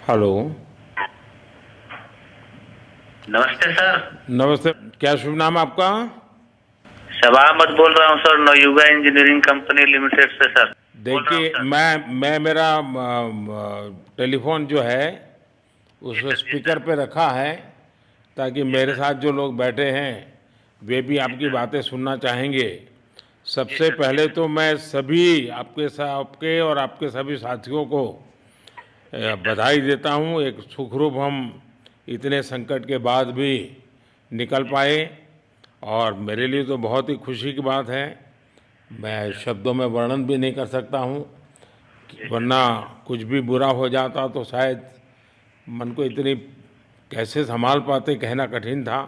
Hello. नमस्ते sir. नमस्ते। क्या शुभ नाम आपका? शबा अहमद बोल रहा हूँ sir, Navayuga engineering company limited से सर बोल रहा हूँ देखिए, सर। मैं मेरा टेलीफोन जो है उस जी सर, जी स्पीकर सर। पे रखा है ताकि जी मेरे सर, साथ जो लोग बैठे हैं वे भी जी आपकी सर। बातें सुनना चाहेंगे। जी सबसे सर, जी पहले सर। तो मैं सभी आपके और आपके सभी साथियों को जी सर। बधाई देता हूँ। एक सुखरूप हम इतने संकट के बाद भी निकल जी पाए सर। और मेरे जी लिए तो बहुत ही खुशी की बात है। जी मैं सर। शब्दों में वर्णन भी नहीं कर सकता हूँ, जी सर। वरना कुछ भी बुरा हो जाता तो शायद मन को इतनी कैसे संभाल पाते कहना कठिन था।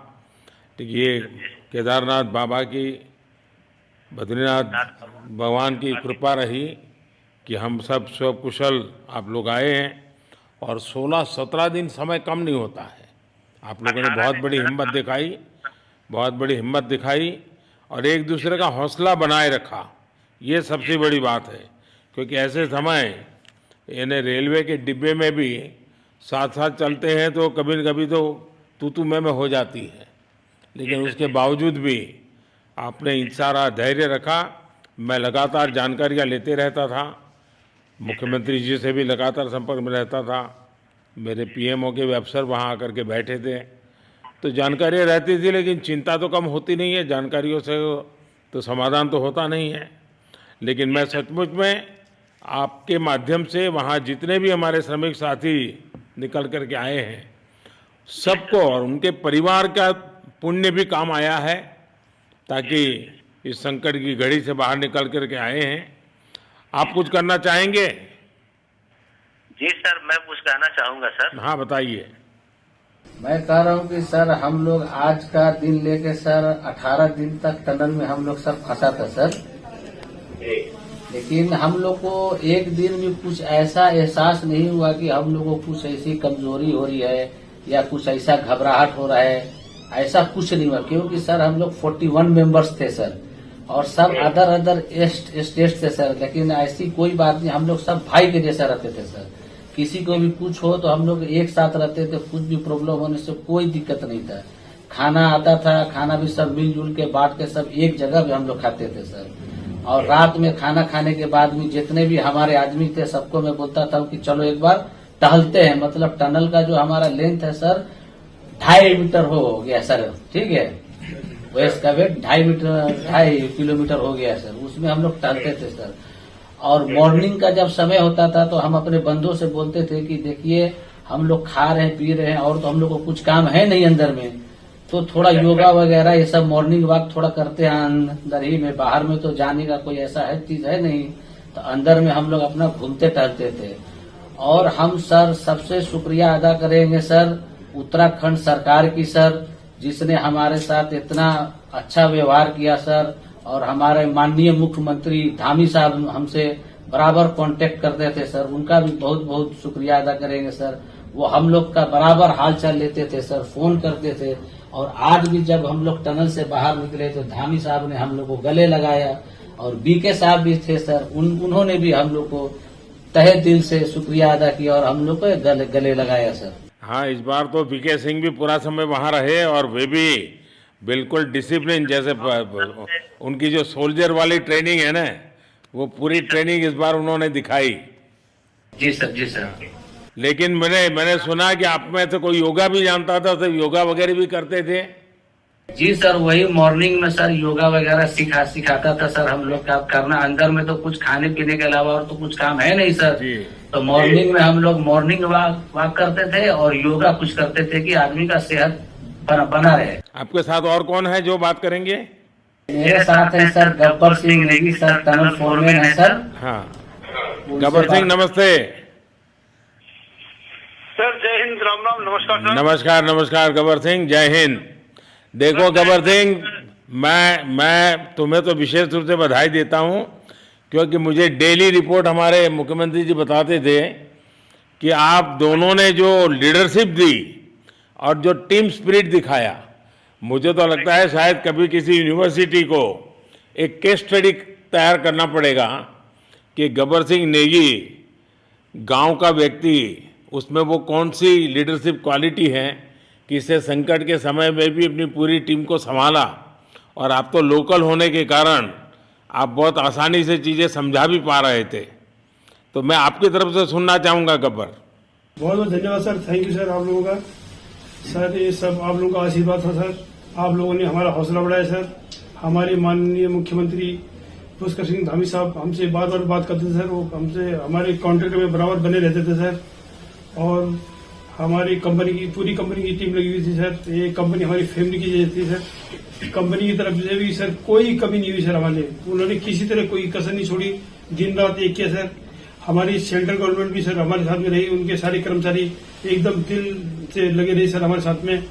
तो जी ये सर। जी केदारनाथ बाबा की, बद्रीनाथ नाथ बाबा भगवान की कृपा की। कृपा रही कि हम सब स्वकुशल आप लोग आए हैं। और 16-17 दिन समय कम नहीं होता है। आप लोगों ने 18 बहुत दिन बड़ी सर। हिम्मत दिखाई, बहुत बड़ी हिम्मत दिखाई और एक जी दूसरे सर। का हौसला बनाए रखा। ये जी सबसे सर। बड़ी बात है, क्योंकि जी ऐसे सर। समय यानी रेलवे के डिब्बे में भी साथ साथ जी चलते हैं तो कभी न कभी तो तू मैं हो जाती है, जी लेकिन सर। उसके जी सर। बावजूद भी आपने जी सर। सारा धैर्य रखा। मैं लगातार जानकारियाँ लेते रहता था, जी सर। मुख्यमंत्री जी से भी लगातार संपर्क में रहता था, मेरे जी सर। पीएमओ के भी अफसर वहाँ आकर के बैठे थे। तो जी सर। जानकारियाँ रहती थी, लेकिन चिंता तो कम होती नहीं है, जानकारियों से तो समाधान तो होता नहीं है। लेकिन जी मैं सर। सचमुच में आपके माध्यम से वहाँ जितने भी हमारे श्रमिक साथी निकल कर के आए हैं, जी सबको सर। और उनके परिवार का पुण्य भी काम आया है, जी ताकि सर। इस संकट की घड़ी से बाहर निकल कर के आए हैं। जी आप कुछ सर। करना चाहेंगे? जी सर, मैं कुछ कहना चाहूँगा सर। हाँ, बताइए। मैं कह रहा हूँ कि सर हम लोग आज का दिन लेके सर 18 दिन तक टनल में हम लोग सब फंसा था सर। जी। लेकिन हम लोग को एक दिन भी कुछ ऐसा एहसास नहीं हुआ कि हम लोग को कुछ ऐसी कमजोरी हो रही है या कुछ ऐसा घबराहट हो रहा है। ऐसा कुछ नहीं हुआ, क्योंकि सर हम लोग 41 मेंबर्स थे सर, और सब जी। अदर अदर स्टेट थे सर। लेकिन ऐसी कोई बात नहीं, हम लोग सब भाई के जैसा रहते थे सर। किसी को भी कुछ हो तो हम लोग एक साथ रहते थे, कुछ भी प्रॉब्लम होने से कोई दिक्कत नहीं था। खाना आता था, खाना भी सब मिलजुल के बांट के सब एक जगह भी हम लोग खाते थे सर। और रात में खाना खाने के बाद भी जितने भी हमारे आदमी थे सबको मैं बोलता था कि चलो एक बार टहलते हैं। मतलब टनल का जो हमारा लेंथ है सर 2.5 मीटर हो गया सर, ठीक है। वेस्ट का वेट 2.5 किलोमीटर हो गया सर। उसमें हम लोग टहलते थे सर। और मॉर्निंग का जब समय होता था तो हम अपने बंधुओं से बोलते थे कि देखिए हम लोग खा रहे हैं पी रहे हैं और तो हम लोग को कुछ काम है नहीं अंदर में, तो थोड़ा योगा वगैरह ये सब मॉर्निंग वॉक थोड़ा करते हैं अंदर ही में। बाहर में तो जाने का कोई ऐसा है चीज है नहीं, तो अंदर में हम लोग अपना घूमते टहलते थे। और हम सर सबसे शुक्रिया अदा करेंगे सर उत्तराखंड सरकार की सर, जिसने हमारे साथ इतना अच्छा व्यवहार किया सर। और हमारे माननीय मुख्यमंत्री धामी साहब हमसे बराबर कांटेक्ट करते थे सर, उनका भी बहुत बहुत शुक्रिया अदा करेंगे सर। वो हम लोग का बराबर हाल चाल लेते थे सर, फोन करते थे। और आज भी जब हम लोग टनल से बाहर निकले तो धामी साहब ने हम लोग को गले लगाया, और बीके साहब भी थे सर, उन्होंने भी हम लोग को तहे दिल से शुक्रिया अदा किया और हम लोग को गले लगाया सर। हाँ, इस बार तो वीके सिंह भी पूरा समय वहाँ रहे और वे भी बिल्कुल डिसिप्लिन जैसे उनकी जो सोल्जर वाली ट्रेनिंग है ना, वो पूरी ट्रेनिंग इस बार उन्होंने दिखाई। जी सर। जी सर। लेकिन मैंने सुना कि आप में से कोई योगा भी जानता था, तो योगा वगैरह भी करते थे। जी सर, वही मॉर्निंग में सर योगा वगैरह सिखाता था सर हम लोग का करना। अंदर में तो कुछ खाने पीने के अलावा और तो कुछ काम है नहीं सर। जी। तो मॉर्निंग में हम लोग मॉर्निंग वॉक करते थे और योगा कुछ करते थे कि आदमी का सेहत बना रहे। आपके साथ और कौन है जो बात करेंगे? मेरे साथ है sir Gabbar Singh Negi sir, tunnel foreman है सर। हाँ, उनसे गब्बर सिंह बात- नमस्ते। सर जय हिंद, राम राम, नमस्कार सर। नमस्कार नमस्कार गब्बर सिंह, जय हिंद। देखो गब्बर सिंह, मैं तुम्हें तो विशेष रूप से बधाई देता हूँ, क्योंकि मुझे डेली रिपोर्ट हमारे मुख्यमंत्री जी बताते थे कि आप दोनों ने जो लीडरशिप दी और जो टीम स्पिरिट दिखाया, मुझे तो लगता है शायद कभी किसी यूनिवर्सिटी को एक केस स्टडी तैयार करना पड़ेगा कि गब्बर सिंह नेगी गांव का व्यक्ति उसमें वो कौन सी लीडरशिप क्वालिटी है कि इसे संकट के समय में भी अपनी पूरी टीम को संभाला, और आप तो लोकल होने के कारण आप बहुत आसानी से चीज़ें समझा भी पा रहे थे। तो मैं आपकी तरफ से सुनना चाहूँगा गब्बर। बहुत बहुत धन्यवाद सर, थैंक यू सर आप लोगों का। सर ये सब आप लोगों का आशीर्वाद था सर, आप लोगों ने हमारा हौसला बढ़ाया सर। हमारे माननीय मुख्यमंत्री पुष्कर सिंह धामी साहब हमसे बार बार बात करते थे सर, वो हमसे हमारे कॉन्ट्रैक्ट में बराबर बने रहते थे सर। और हमारी कंपनी की पूरी कंपनी की टीम लगी हुई थी सर, ये कंपनी हमारी फैमिली की जैसी थी सर। कंपनी की तरफ से भी सर कोई कमी नहीं हुई सर हमारे, उन्होंने किसी तरह कोई कसर नहीं छोड़ी, दिन रात एक किया सर। हमारी सेंट्रल गवर्नमेंट भी सर हमारे साथ में रही, उनके सारे कर्मचारी एकदम दिल से लगे रहे सर हमारे साथ में।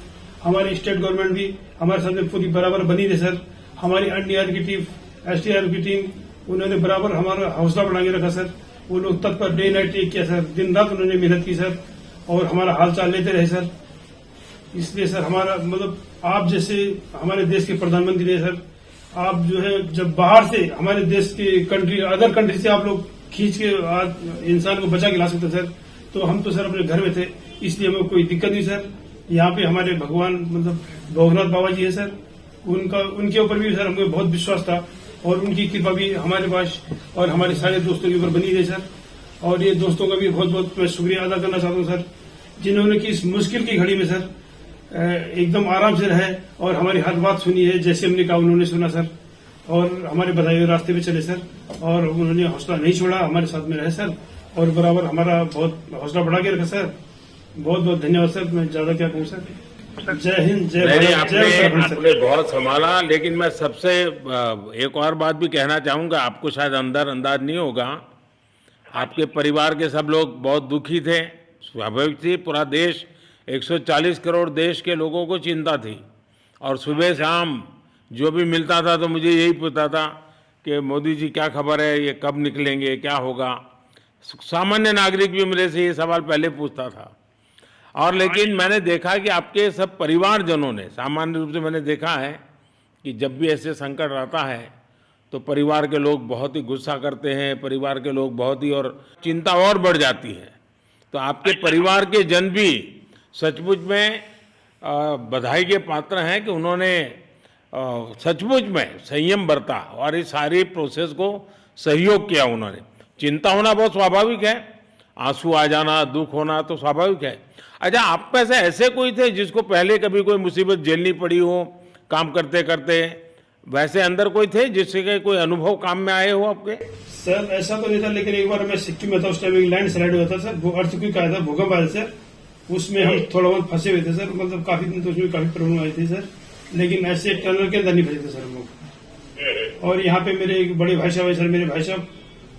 हमारी स्टेट गवर्नमेंट भी हमारे साथ में पूरी बराबर बनी रही सर। हमारी एनडीआर की टीम, एसडीआर की टीम, उन्होंने बराबर हमारा हौसला बढ़ा के रखा सर। वो लोग तत्पर डे नाइट एक किया सर, दिन रात उन्होंने मेहनत की सर और हमारा हाल चाल लेते रहे सर। इसलिए सर हमारा मतलब आप जैसे हमारे देश के प्रधानमंत्री है सर, आप जो है जब बाहर से हमारे देश के कंट्री अदर कंट्री से आप लोग खींच के इंसान को बचा के ला सकते सर, तो हम तो सर अपने घर में थे, इसलिए हमें कोई दिक्कत नहीं सर। यहाँ पे हमारे भगवान मतलब भोगनाथ बाबा जी है सर, उनके ऊपर भी सर हमें बहुत विश्वास था और उनकी कृपा भी हमारे पास और हमारे सारे दोस्तों के ऊपर बनी रही सर। और ये दोस्तों का भी बहुत बहुत मैं शुक्रिया अदा करना चाहता हूँ सर, जिन्होंने कि इस मुश्किल की घड़ी में सर एकदम आराम से रहे और हमारी हर बात सुनी है, जैसे हमने कहा उन्होंने सुना सर और हमारे बताए हुए रास्ते पे चले सर। और उन्होंने हौसला नहीं छोड़ा, हमारे साथ में रहे सर और बराबर हमारा बहुत हौसला बढ़ा के रखा सर। बहुत बहुत धन्यवाद सर, मैं ज्यादा क्या कहूँ सर। जय हिंद, जय भारत, जय उत्तराखंड सर। आपने बहुत संभाला, लेकिन मैं सबसे एक और बात भी कहना चाहूँगा, आपको शायद अंदाज नहीं होगा, आपके परिवार के सब लोग बहुत दुखी थे, स्वाभाविक थी। पूरा देश 140 करोड़ देश के लोगों को चिंता थी और सुबह शाम जो भी मिलता था तो मुझे यही पूछता था कि मोदी जी क्या खबर है, ये कब निकलेंगे, क्या होगा। सामान्य नागरिक भी मेरे से ये सवाल पहले पूछता था। और लेकिन मैंने देखा कि आपके सब परिवारजनों ने, सामान्य रूप से मैंने देखा है कि जब भी ऐसे संकट आता है तो परिवार के लोग बहुत ही गुस्सा करते हैं, परिवार के लोग बहुत ही, और चिंता और बढ़ जाती है। तो आपके परिवार के जन भी सचमुच में बधाई के पात्र हैं कि उन्होंने सचमुच में संयम बरता और इस सारी प्रोसेस को सहयोग किया उन्होंने। चिंता होना बहुत स्वाभाविक है, आंसू आ जाना, दुख होना तो स्वाभाविक है। अच्छा, आप में से ऐसे कोई थे जिसको पहले कभी कोई मुसीबत झेलनी पड़ी हो काम करते करते, वैसे अंदर कोई थे जिससे कोई अनुभव काम में आए हो आपके? सर ऐसा तो नहीं था, लेकिन एक बार मैं सिक्किम में था, उस टाइम एक लैंड स्लाइड हुआ था सर, वो अर्थक्वेक आया था, भूकंप आया सर, उसमें हम थोड़ा बहुत फंसे हुए थे सर, मतलब काफी दिन तो उसमें काफी प्रॉब्लम आई थी सर, लेकिन ऐसे टनल के अंदर नहीं फंसे थे सर हम लोग। और यहाँ पे मेरे एक बड़े भाई साहब है सर, मेरे भाई साहब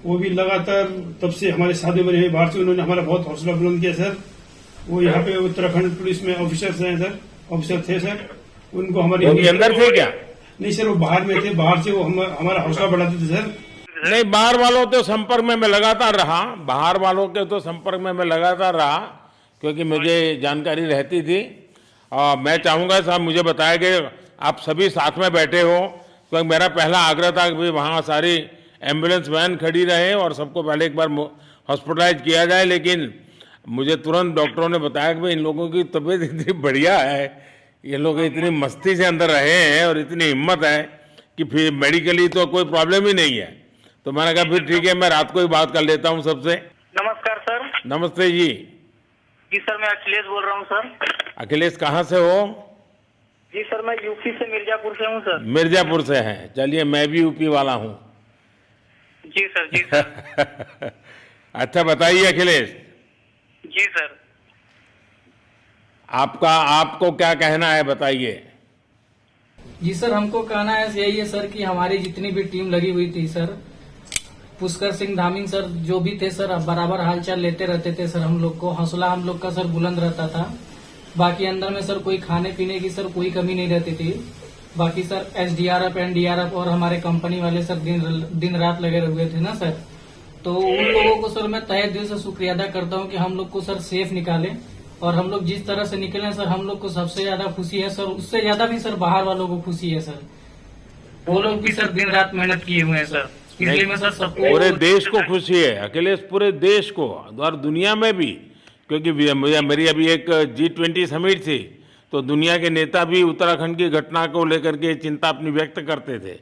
वो भी लगातार तब से हमारे साथ बने हुए बाहर से, उन्होंने हमारा बहुत हौसला बुलंद किया सर। वो यहाँ पे उत्तराखंड पुलिस में ऑफिसर्स हैं सर, ऑफिसर थे सर, उनको हमारे अंदर थे क्या? नहीं सर, वो बाहर में थे, बाहर से वो हमारा हौसला बढ़ाते थे सर। नहीं, बाहर वालों के संपर्क में मैं लगातार रहा, बाहर वालों के तो संपर्क में मैं लगातार रहा क्योंकि मुझे जानकारी रहती थी। और मैं चाहूँगा साहब, मुझे बताया कि आप सभी साथ में बैठे हो, क्योंकि मेरा पहला आग्रह था कि वहाँ सारी एम्बुलेंस वैन खड़ी रहे और सबको पहले एक बार हॉस्पिटलाइज किया जाए, लेकिन मुझे तुरंत डॉक्टरों ने बताया कि भाई इन लोगों की तबीयत इतनी बढ़िया है, ये लोग इतनी मस्ती से अंदर रहे हैं और इतनी हिम्मत है कि फिर मेडिकली तो कोई प्रॉब्लम ही नहीं है। तो मैंने कहा फिर ठीक है, मैं रात को ही बात कर लेता हूँ सबसे। नमस्कार सर। नमस्ते जी। जी सर, मैं अखिलेश बोल रहा हूँ सर। अखिलेश कहाँ से हो? जी सर, मैं यूपी से मिर्जापुर से हूँ सर। मिर्जापुर से हैं, चलिए मैं भी यूपी वाला हूँ। जी सर, जी सर। अच्छा बताइए अखिलेश। जी सर। आपको क्या कहना है, बताइए। जी सर, हमको कहना है यही है सर कि हमारी जितनी भी टीम लगी हुई थी सर, पुष्कर सिंह धामी सर जो भी थे सर, बराबर हालचाल लेते रहते थे सर। हम लोग को हौसला हम लोग का सर बुलंद रहता था। बाकी अंदर में सर कोई खाने पीने की सर कोई कमी नहीं रहती थी। बाकी सर एसडीआरएफ, एनडीआरएफ और हमारे कंपनी वाले सर दिन रात लगे हुए थे ना सर, तो उन लोगों को सर मैं तहे दिल से शुक्रिया अदा करता हूँ कि हम लोग को सर सेफ निकाले। और हम लोग जिस तरह से निकले सर, हम लोग को सबसे ज्यादा खुशी है सर, उससे ज्यादा भी सर बाहर वालों को खुशी है सर। वो लोग भी सर दिन रात मेहनत किए हुए हैं सर, इसलिए मैं सर सबको, पूरे देश को खुशी है अखिलेश, पूरे देश को और दुनिया में भी क्योंकि मेरी अभी एक G20 समिट थी, तो दुनिया के नेता भी उत्तराखंड की घटना को लेकर के चिंता अपनी व्यक्त करते थे।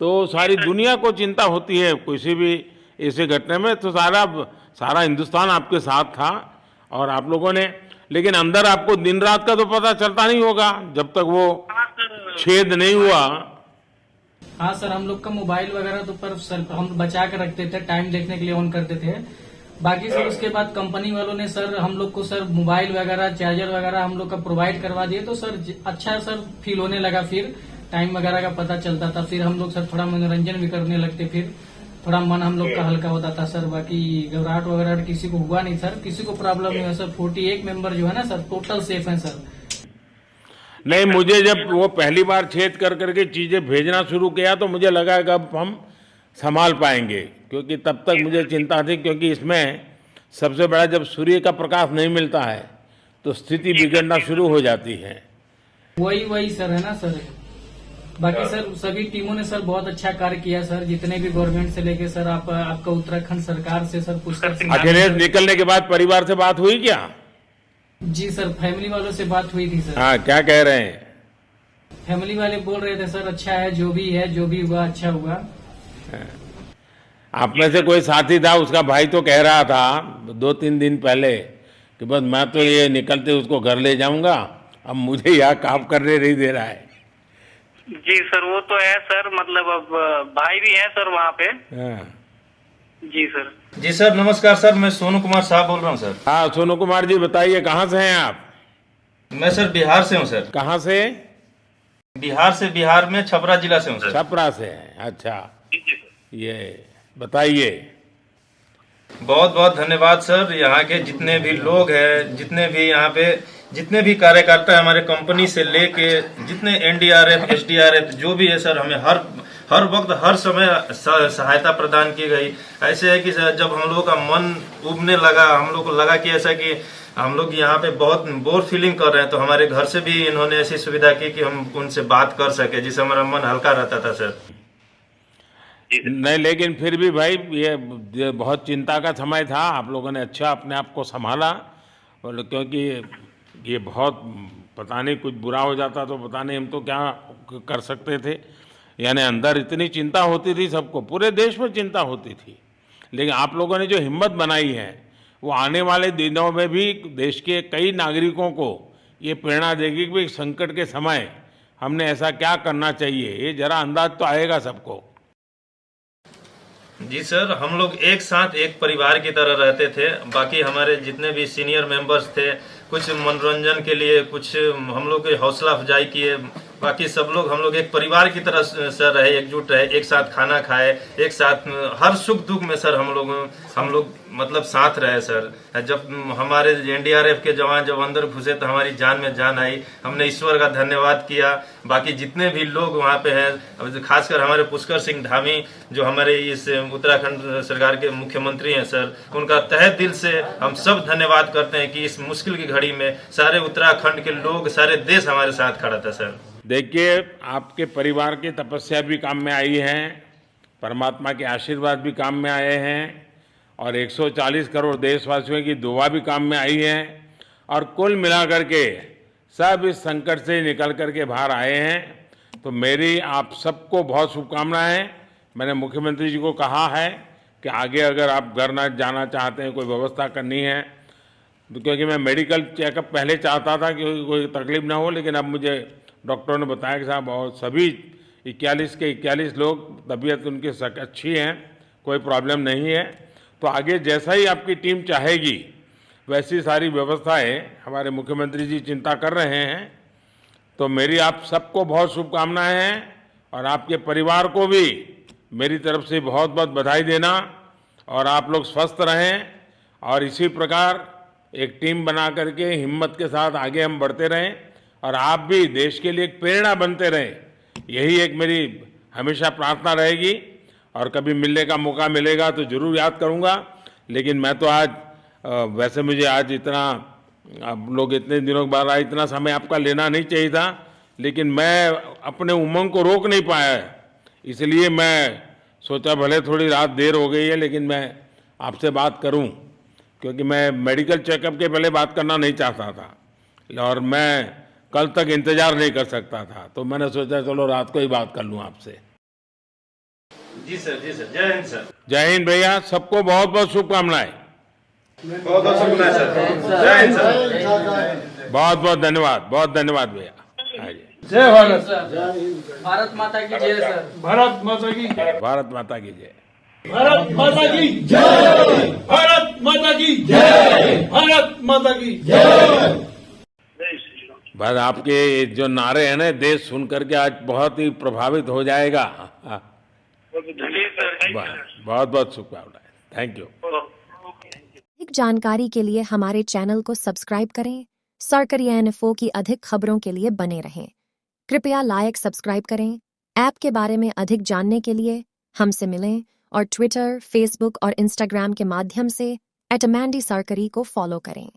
तो सारी दुनिया को चिंता होती है किसी भी ऐसे घटने में, तो सारा हिंदुस्तान आपके साथ था और आप लोगों ने, लेकिन अंदर आपको दिन रात का तो पता चलता नहीं होगा जब तक वो छेद नहीं हुआ। हाँ सर, हम लोग का मोबाइल वगैरह तो पर सर हम बचा कर रखते थे, टाइम देखने के लिए ऑन करते थे। बाकी सर उसके बाद कंपनी वालों ने सर हम लोग को सर मोबाइल वगैरह, चार्जर वगैरह हम लोग का प्रोवाइड करवा दिए, तो सर अच्छा सर फील होने लगा। फिर टाइम वगैरह का पता चलता था, फिर हम लोग सर थोड़ा मनोरंजन भी करने लगते, फिर थोड़ा मन हम लोग का हल्का होता था सर। बाकी घबराहट वगैरह किसी को हुआ नहीं सर, किसी को प्रॉब्लम नहीं हुआ सर। 48 मेंबर जो है ना सर, टोटल सेफ हैं सर। नहीं, मुझे जब वो पहली बार छेद कर करके चीजें भेजना शुरू किया तो मुझे लगा कि अब हम संभाल पाएंगे, क्योंकि तब तक मुझे चिंता थी, क्योंकि इसमें सबसे बड़ा जब सूर्य का प्रकाश नहीं मिलता है तो स्थिति बिगड़ना शुरू हो जाती है। वही सर है ना सर। बाकी सर सभी टीमों ने सर बहुत अच्छा कार्य किया सर, जितने भी गवर्नमेंट से लेके सर आपका उत्तराखंड सरकार से सर पुष्कर सिंह। अखिलेश निकलने के बाद परिवार से बात हुई क्या? जी सर, फैमिली वालों से बात हुई थी सर। हाँ, क्या कह रहे हैं? फैमिली वाले बोल रहे थे सर अच्छा है, जो भी हुआ अच्छा हुआ। आप में से कोई साथी था, उसका भाई तो कह रहा था 2-3 दिन पहले कि बस मैं तो ये निकलते उसको घर ले जाऊंगा, अब मुझे यहाँ काम करने नहीं दे रहा है। जी सर, वो तो है सर, मतलब अब भाई भी है सर वहाँ पे। हाँ। जी सर। जी सर, नमस्कार सर, मैं सोनू कुमार साहब बोल रहा हूँ सर। हाँ, सोनू कुमार जी बताइए, कहाँ से हैं आप? मैं सर बिहार से हूँ सर। कहाँ से? बिहार में छपरा जिला से हूँ सर। छपरा से हैं, अच्छा। ये बताइए। बहुत बहुत धन्यवाद सर। यहाँ के जितने भी लोग हैं, जितने भी यहाँ पे जितने भी कार्यकर्ता है हमारे कंपनी से लेके, जितने NDRF SDRF जो भी है सर, हमें हर वक्त हर समय सहायता प्रदान की गई। ऐसे है कि सर जब हम लोगों का मन उबने लगा, हम लोग को लगा कि ऐसा कि हम लोग यहाँ पे बहुत बोर फीलिंग कर रहे हैं, तो हमारे घर से भी इन्होंने ऐसी सुविधा की कि हम उनसे बात कर सके, जिससे हमारा मन हल्का रहता था सर। नहीं, लेकिन फिर भी भाई ये बहुत चिंता का समय था, आप लोगों ने अच्छा अपने आप को संभाला, और क्योंकि ये बहुत पता नहीं कुछ बुरा हो जाता तो पता नहीं हम तो क्या कर सकते थे। यानी अंदर इतनी चिंता होती थी सबको, पूरे देश में चिंता होती थी, लेकिन आप लोगों ने जो हिम्मत बनाई है वो आने वाले दिनों में भी देश के कई नागरिकों को ये प्रेरणा देगी कि संकट के समय हमने ऐसा क्या करना चाहिए, ये जरा अंदाज तो आएगा सबको। जी सर, हम लोग एक साथ एक परिवार की तरह रहते थे। बाकी हमारे जितने भी सीनियर मेंबर्स थे, कुछ मनोरंजन के लिए, कुछ हम लोग की हौसला अफजाई किए। बाकी सब लोग हम लोग एक परिवार की तरह सर रहे, एकजुट रहे, एक साथ खाना खाए, एक साथ हर सुख दुख में सर हम लोग मतलब साथ रहे सर। जब हमारे NDRF के जवान जब अंदर घुसे तो हमारी जान में जान आई, हमने ईश्वर का धन्यवाद किया। बाकी जितने भी लोग वहाँ पे हैं, खासकर हमारे पुष्कर सिंह धामी जो हमारे इस उत्तराखंड सरकार के मुख्यमंत्री हैं सर, उनका तहे दिल से हम सब धन्यवाद करते हैं कि इस मुश्किल की घड़ी में सारे उत्तराखंड के लोग, सारे देश हमारे साथ खड़ा था सर। देखिए, आपके परिवार की तपस्या भी काम में आई है, परमात्मा के आशीर्वाद भी काम में आए हैं, और 140 करोड़ देशवासियों की दुआ भी काम में आई है, और कुल मिलाकर के सब इस संकट से निकल करके बाहर आए हैं। तो मेरी आप सबको बहुत शुभकामनाएं। मैंने मुख्यमंत्री जी को कहा है कि आगे अगर आप घर न जाना चाहते हैं, कोई व्यवस्था करनी है, तो क्योंकि मैं मेडिकल चेकअप पहले चाहता था कि कोई तकलीफ ना हो, लेकिन अब मुझे डॉक्टरों ने बताया कि साहब और सभी 41 के 41 लोग तबीयत उनकी अच्छी है, कोई प्रॉब्लम नहीं है। तो आगे जैसा ही आपकी टीम चाहेगी वैसी सारी व्यवस्थाएं हमारे मुख्यमंत्री जी चिंता कर रहे हैं। तो मेरी आप सबको बहुत शुभकामनाएं हैं, और आपके परिवार को भी मेरी तरफ से बहुत बहुत बधाई देना, और आप लोग स्वस्थ रहें, और इसी प्रकार एक टीम बना करके हिम्मत के साथ आगे हम बढ़ते रहें, और आप भी देश के लिए एक प्रेरणा बनते रहें। यही एक मेरी हमेशा प्रार्थना रहेगी, और कभी मिलने का मौका मिलेगा तो ज़रूर याद करूंगा। लेकिन मैं तो आज वैसे मुझे आज इतना, आप लोग इतने दिनों के बाद आए, इतना समय आपका लेना नहीं चाहिए था, लेकिन मैं अपने उमंग को रोक नहीं पाया, इसलिए मैं सोचा भले थोड़ी रात देर हो गई है लेकिन मैं आपसे बात करूं। क्योंकि मैं मेडिकल चेकअप के पहले बात करना नहीं चाहता था और मैं कल तक इंतजार नहीं कर सकता था, तो मैंने सोचा चलो रात को ही बात कर लूं आपसे। जी सर, जय हिंद सर। जय हिंद भैया, सबको बहुत बहुत शुभकामनाएं। बहुत बहुत शुक्रिया सर, जय हिंद सर। बहुत बहुत धन्यवाद भैया। हाँ जी। जय भारत। भारत माता की जय सर। भारत माता की भारत माता की जय। भारत माता की जय। भारत माता की जय। भारत माता की जय। बस आपके जो नारे हैं ना, देश सुन करके आज बहुत ही प्रभावित हो जाएगा। जी सर। बहुत बहुत शुभकामनाएं। Thank you. अधिक जानकारी के लिए हमारे चैनल को सब्सक्राइब करें। सरकारी इन्फो की अधिक खबरों के लिए बने रहें। कृपया लाइक सब्सक्राइब करें। ऐप के बारे में अधिक जानने के लिए हमसे मिलें और ट्विटर, फेसबुक और इंस्टाग्राम के माध्यम से @अमेंडी सरकारी को फॉलो करें।